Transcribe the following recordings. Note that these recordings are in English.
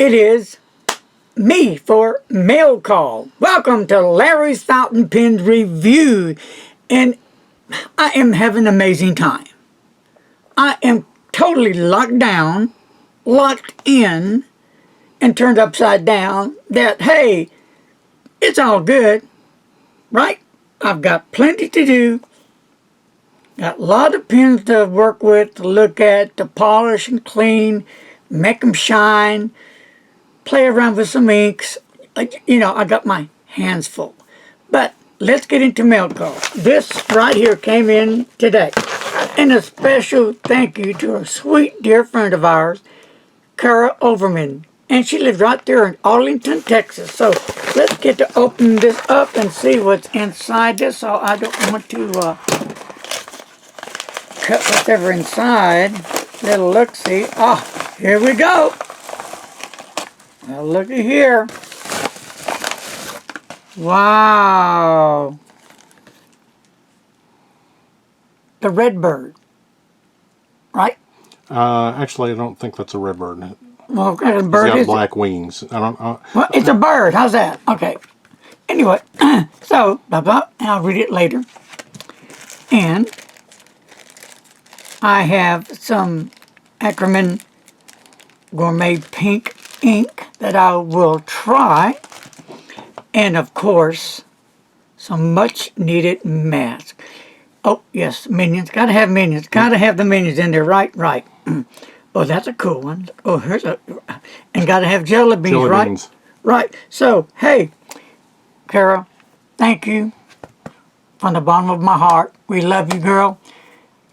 it is me for mail call. Welcome to Larry's Fountain Pens Review, and I am having an amazing time. I am totally locked down, locked in, and turned upside down that, hey, it's all good, right? I've got plenty to do. Got a lot of pens to work with, to look at, to polish and clean, make them shine, play around with some inks. You know, I got my hands full. But let's get into mail call. This right here came in today. And a special thank you to a sweet dear friend of ours, Kara Overman. And she lives right there in Arlington, Texas. So let's get to open this up and see what's inside this. So I don't want to cut whatever inside. Little look-see. Ah, here we go. Now looky here. Wow. The Redbird. Right? Actually, I don't think that's a redbird. Well, what kind of It's bird got is black wings. I don't. Well, it's a bird. How's that? Okay. Anyway, so, I'll read it later. And I have some Ackerman Gourmet Pink ink that I will try. And, of course, some much-needed mask. Oh, yes, Minions. Got to have Minions. Got to have the Minions in there. Right, right. Oh, that's a cool one. Oh, here's a... And got to have jelly beans, Jelly right? beans. Right. So, hey, Kara, thank you from the bottom of my heart. We love you, girl.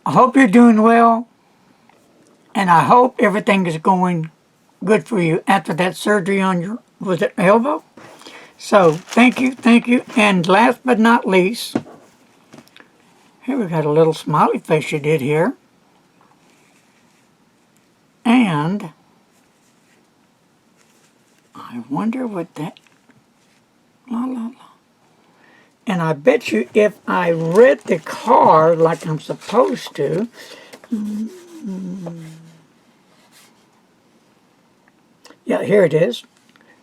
I hope you're doing well. And I hope everything is going good for you after that surgery on your, was it elbow? So, thank you, thank you. And last but not least, here we got a little smiley face you did here. And I wonder what that, la la la. And I bet you if I read the card like I'm supposed to, yeah, here it is.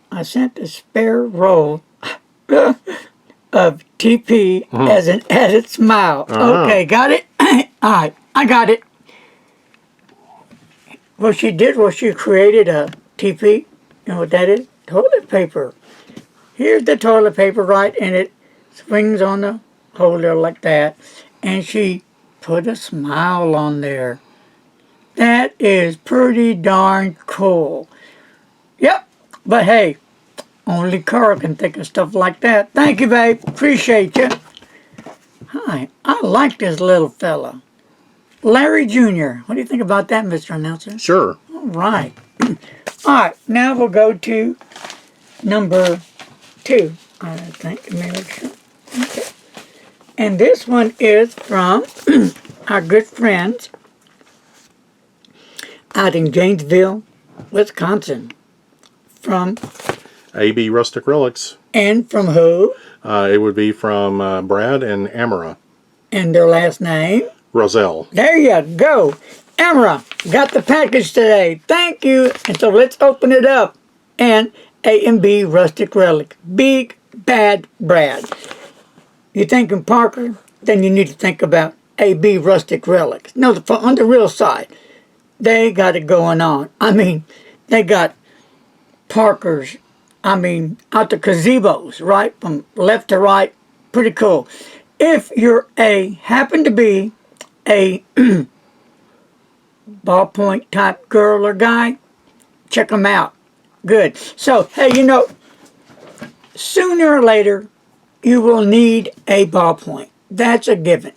I sent a spare roll of TP as an added smile. Okay, got it? All right, I got it. What she did was she created a TP. You know what that is? Toilet paper. Here's the toilet paper, right? And it swings on the holder like that. And she put a smile on there. That is pretty darn cool. Yep. But hey, only Carl can think of stuff like that. Thank you, babe. Appreciate you. Hi. I like this little fella. Larry Jr. What do you think about that, Mr. Announcer? Sure. All right. All right. Now we'll go to number 2. I think. Make sure. Okay. And this one is from our good friends out in Janesville, Wisconsin. From AB Rustic Relics. and from who? It would be from Brad and Amara. And their last name? Roselle. There you go. Amara, got the package today. Thank you. And so let's open it up. And A&B Rustic Relic. Big Bad Brad. You thinking Parker? Then you need to think about A.B. Rustic Relics. No, on the real side, they got it going on. I mean, they got Parkers, out the gazebos, right? From left to right. Pretty cool. If you're happen to be a ballpoint type girl or guy, check them out. Good. So, hey, you know, sooner or later, you will need a ballpoint. That's a given.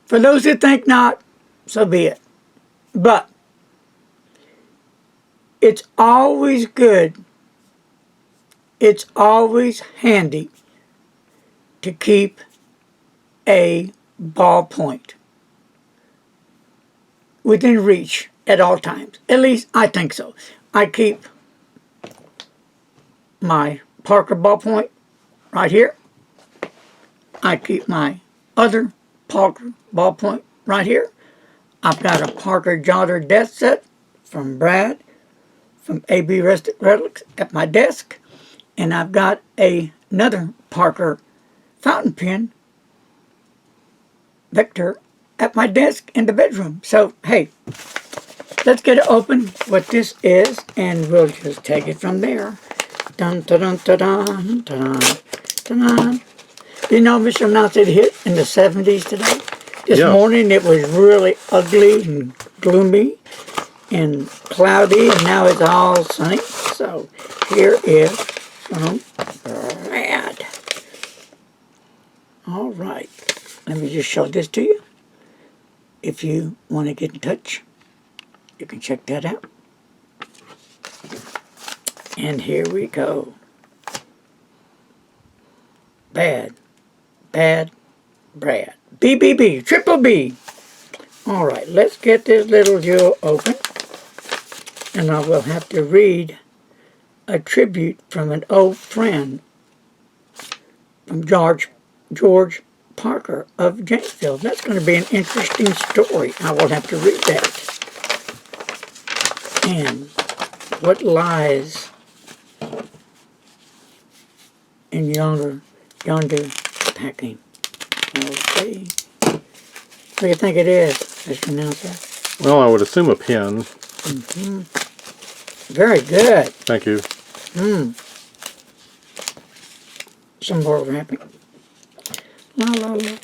For those who think not, so be it. But it's always good, it's always handy to keep a ballpoint within reach at all times. At least I think so. I keep my Parker ballpoint right here. I keep my other Parker ballpoint right here. I've got a Parker Jotter desk set from Brad from AB Rustic Relics at my desk, and I've got another Parker fountain pen Vector at my desk in the bedroom. So, hey, let's get it open, what this is, and we'll just take it from there. Dun, dun, dun, dun, dun, dun, dun, dun. You know, Mr. Announcer, it hit in the 70s today. This Yeah. morning it was really ugly and gloomy and cloudy, and now it's all sunny. So here is some Brad. All right. Let me just show this to you. If you want to get in touch, you can check that out. And here we go. Bad, Brad. BBB, triple B. All right, let's get this little jewel open. And I will have to read a tribute from an old friend, from George Parker of Janesville. That's going to be an interesting story. I will have to read that. And what lies in yonder packing. Okay. What do you think it is, Mr. Announcer? Well, I would assume a pen. Very good. Thank you. Some more wrapping. La la la.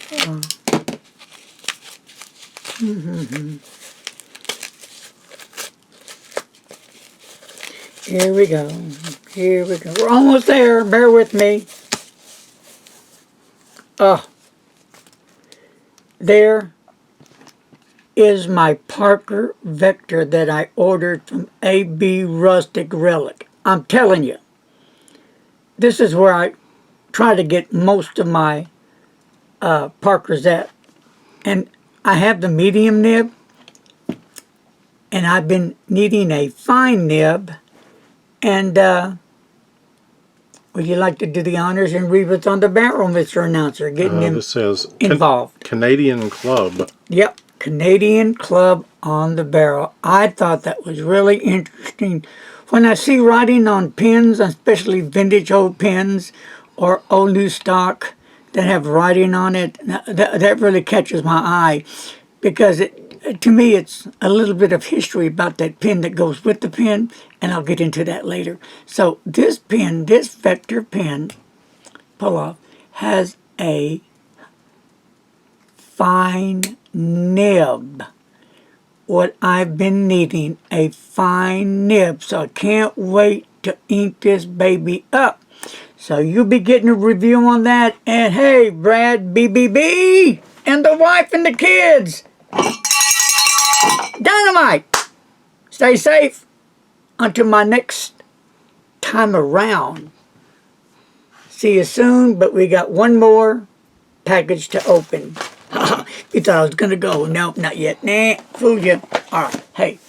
Here we go. Here we go. We're almost there. Bear with me. There is my Parker Vector that I ordered from AB Rustic Relic. I'm telling you, this is where I try to get most of my Parkers at. And I have the medium nib, and I've been needing a fine nib. And would you like to do the honors and read what's on the barrel, Mr. Announcer? Getting him This says involved. Canadian Club. Yep, Canadian Club on the barrel. I thought that was really interesting. When I see writing on pens, especially vintage old pens or old new stock that have writing on it, that really catches my eye, because to me it's a little bit of history about that pen that goes with the pen, and I'll get into that later. So this pen, this Vector pen, pull off, has a fine nib. What I've been needing, a fine nib. So I can't wait to ink this baby up. So you'll be getting a review on that. And hey, Brad, BBB, and the wife and the kids. Dynamite. Stay safe until my next time around. See you soon, but we got one more package to open. You thought I was going to go. Nope, not yet. Nah, fooled you. All right, hey,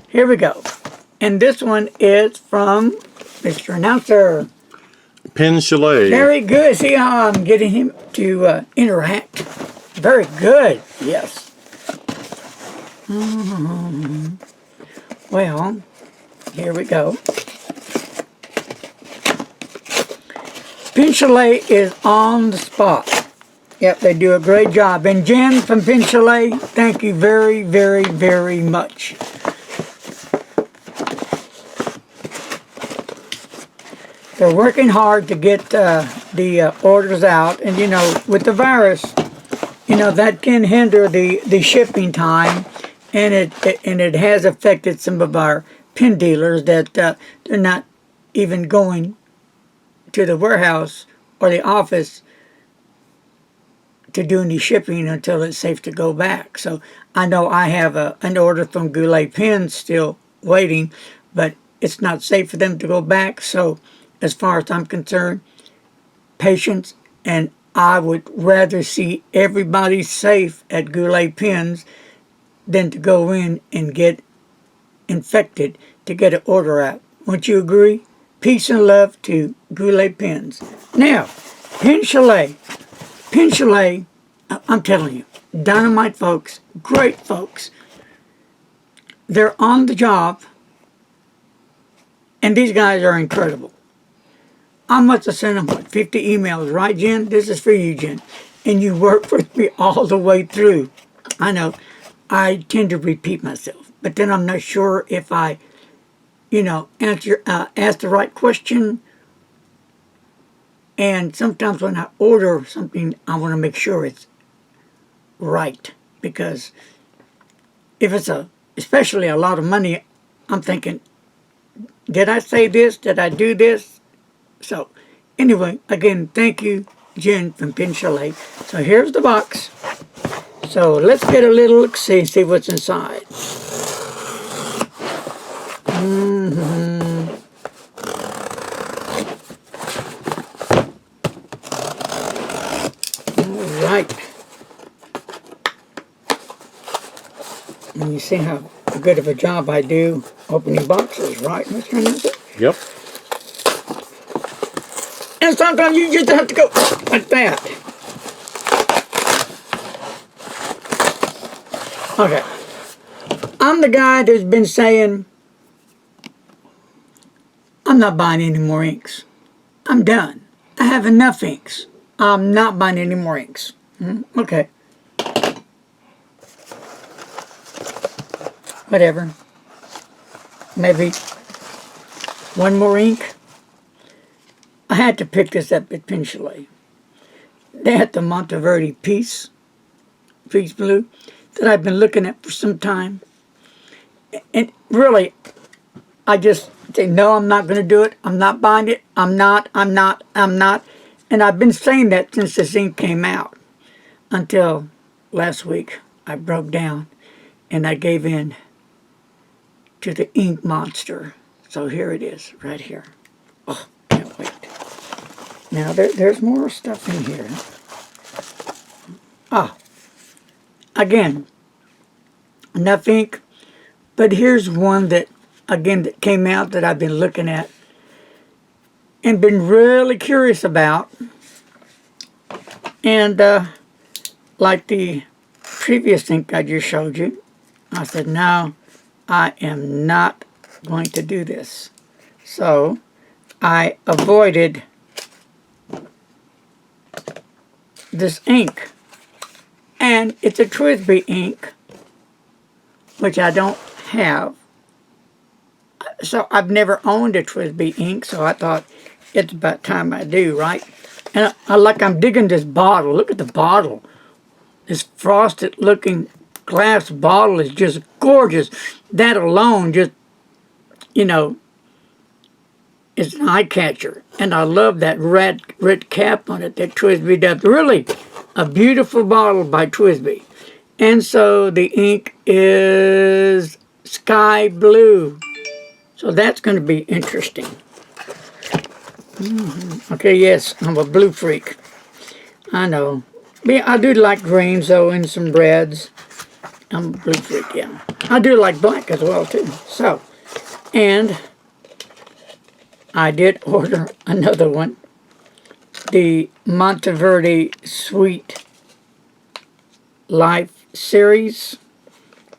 here we go. And this one is from Mr. Announcer. Pen Chalet. Very good. See how I'm getting him to interact? Very good. Yes. Well, here we go. Pen Chalet is on the spot. Yep, they do a great job. And Jen from Pen Chalet, thank you very, very, very much. They're working hard to get the orders out. And, you know, with the virus, you know, that can hinder the shipping time. And it has affected some of our pen dealers that they're not even going to the warehouse or the office to do any shipping until it's safe to go back. So I know I have an order from Goulet Pens still waiting, but it's not safe for them to go back. So as far as I'm concerned, patience, and I would rather see everybody safe at Goulet Pens than to go in and get infected to get an order out. Won't you agree? Peace and love to Goulet Pens. Now, Pen Chalet. Pen Chalet, I'm telling you, dynamite folks, great folks. They're on the job And these guys are incredible. I must have sent them, what, 50 emails, right, Jen? This is for you, Jen. And you worked with me all the way through. I know I tend to repeat myself, but then I'm not sure if I, ask the right question. And sometimes when I order something, I want to make sure it's right. Because if it's especially a lot of money, I'm thinking, did I say this? Did I do this? So, anyway, again, thank you, Jen from Pin Chalet. So here's the box. So let's get a little look-see, see what's inside. All right. And you see how good of a job I do opening boxes, right, Mr. Hernandez? Yep. And sometimes you just have to go like that. Okay. I'm the guy that's been saying, I'm not buying any more inks. I'm done. I have enough inks. I'm not buying any more inks. Okay. Whatever. Maybe one more ink. I had to pick this up at Pin Chalet. They had the Monteverde Peace Blue that I've been looking at for some time. And really, I just say, no, I'm not going to do it. I'm not buying it. I'm not. And I've been saying that since this ink came out. Until last week, I broke down and I gave in to the ink monster. So here it is, right here. Oh, can't wait. Now, there's more stuff in here. Again, enough ink. But here's one that came out that I've been looking at and been really curious about. And like the previous ink I just showed you, I said, no, I am not going to do this. So I avoided this ink. And it's a TWSBI ink, which I don't have. So I've never owned a TWSBI ink, so I thought it's about time I do, right? And I'm digging this bottle. Look at the bottle. This frosted looking glass bottle is just gorgeous. That alone just, is an eye catcher. And I love that red cap on it that TWSBI does. Really a beautiful bottle by TWSBI. And so the ink is sky blue. So that's going to be interesting. Okay, yes, I'm a blue freak. I know. But I do like greens, though, and some reds. I'm a blue freak, yeah. I do like black as well, too. So, and I did order another one. The Monteverde Sweet Life series.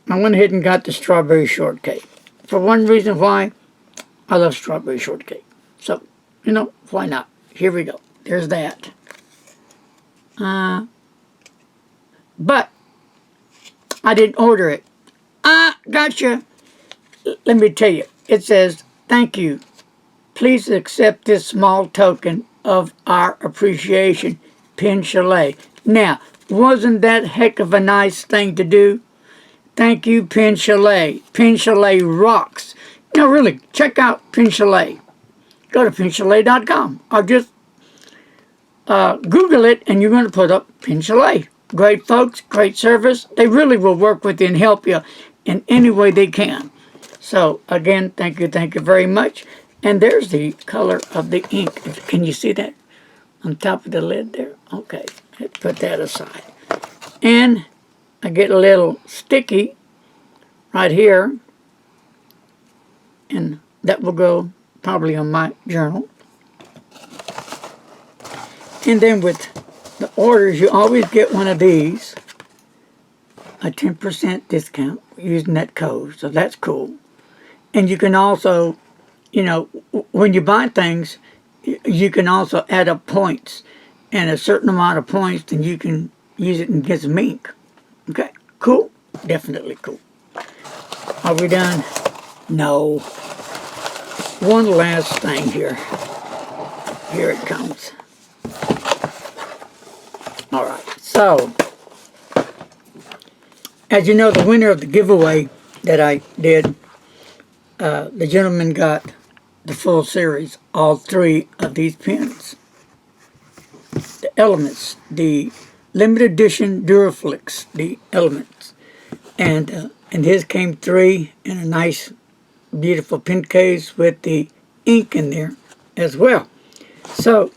I went ahead and got the strawberry shortcake. For one reason why, I love strawberry shortcake. So, why not? Here we go. There's that. But I didn't order it. Gotcha. Let me tell you. It says, thank you. Please accept this small token of our appreciation, Pin Chalet. Now, wasn't that heck of a nice thing to do? Thank you, Pin Chalet. Pin Chalet rocks. Now, really, check out Pin Chalet. Go to pinchalet.com or just Google it and you're going to put up Pin Chalet. Great folks, great service. They really will work with you and help you in any way they can. So, again, thank you very much. And there's the color of the ink. Can you see that on top of the lid there? Okay, let's put that aside. And I get a little sticky right here. And that will go probably on my journal. And then with the orders, you always get one of these. A 10% discount using that code. So that's cool. And you can also you know, when you buy things, you can also add up points. And a certain amount of points, then you can use it and get some ink. Okay, cool? Definitely cool. Are we done? No. One last thing here. Here it comes. All right, so as you know, the winner of the giveaway that I did, the gentleman got the full series, all three of these pens. The Elements, the limited edition Duraflix, the Elements. And his came three in a nice, beautiful pen case with the ink in there as well. So,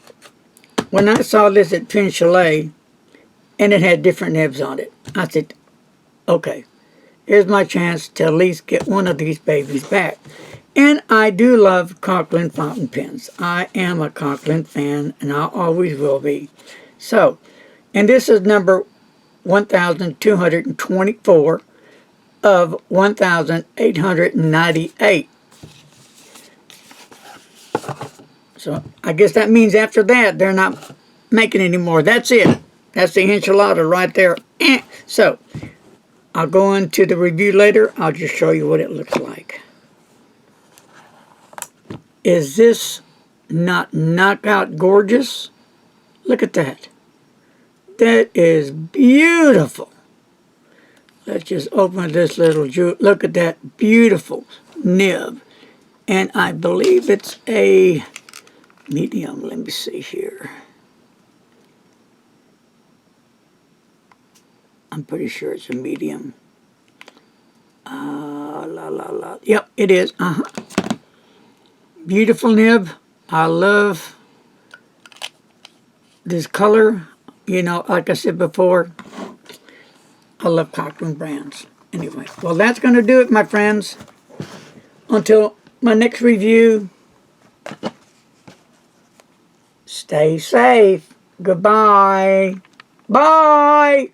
when I saw this at Pen Chalet, and it had different nibs on it, I said, okay, here's my chance to at least get one of these babies back. And I do love Conklin fountain pens. I am a Conklin fan, and I always will be. So, and this is number 1,224 of 1,898. So, I guess that means after that, they're not making any more. That's it. That's the enchilada right there. So, I'll go into the review later. I'll just show you what it looks like. Is this not knockout gorgeous? Look at that. That is beautiful. Let's just open this little jewel. Look at that beautiful nib. And I believe it's a medium. Let me see here. I'm pretty sure it's a medium. Yep, it is. Beautiful nib. I love this color. You know, like I said before, I love Conklin brands. Anyway, well, that's going to do it, my friends. Until my next review, stay safe. Goodbye. Bye.